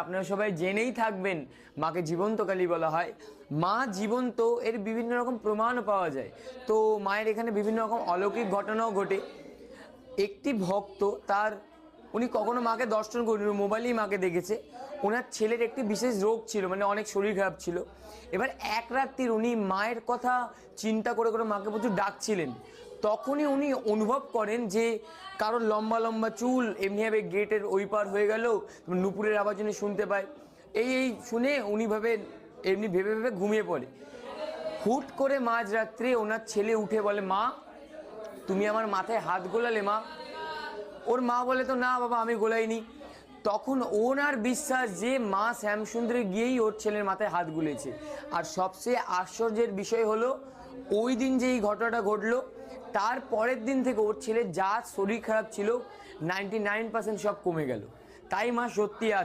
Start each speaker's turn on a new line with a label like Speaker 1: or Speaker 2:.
Speaker 1: আপনারা সবাই জেনেই থাকবেন মাকে জীবন্ত কালী বলা হয়। মা জীবন্ত এর বিভিন্ন রকম প্রমাণও পাওয়া যায়। তো মায়ের এখানে বিভিন্ন রকম অলৌকিক ঘটনাও ঘটে। একটি ভক্ত উনি কখনো মাকে দর্শন করেনি, মোবাইলেই মাকে দেখেছে। ওনার ছেলের একটি বিশেষ রোগ ছিল, মানে অনেক শরীর খারাপ ছিল। এবার এক রাত্রির উনি মায়ের কথা চিন্তা করে করে মাকে প্রচুর ডাকছিলেন। তখনই উনি অনুভব করেন যে কারোর লম্বা লম্বা চুল এমনিভাবে গেটের ওই পার হয়ে গেল, নুপুরের আওয়াজ উনি শুনতে পায়। এই শুনে উনি এমনি ভেবে ভেবে ঘুমিয়ে পড়ে। হুট করে মাঝরাত্রে ওনার ছেলে উঠে বলে, মা তুমি আমার মাথায় হাত গোলালে মা। ওর মা বলে, তো না বাবা আমি গোলাইনি। তখন ওনার বিশ্বাস যে মা শ্যামসুন্দরী গিয়েই ওর ছেলের মাথায় হাত গুলেছে। আর সবচেয়ে আশ্চর্যের বিষয় হলো, ওই দিন যে এই ঘটনাটা ঘটলো তার পরের দিন থেকে ওর ছেলের যা শরীর খারাপ ছিল 99% সব কমে গেল। তাই মা সত্যি আছে।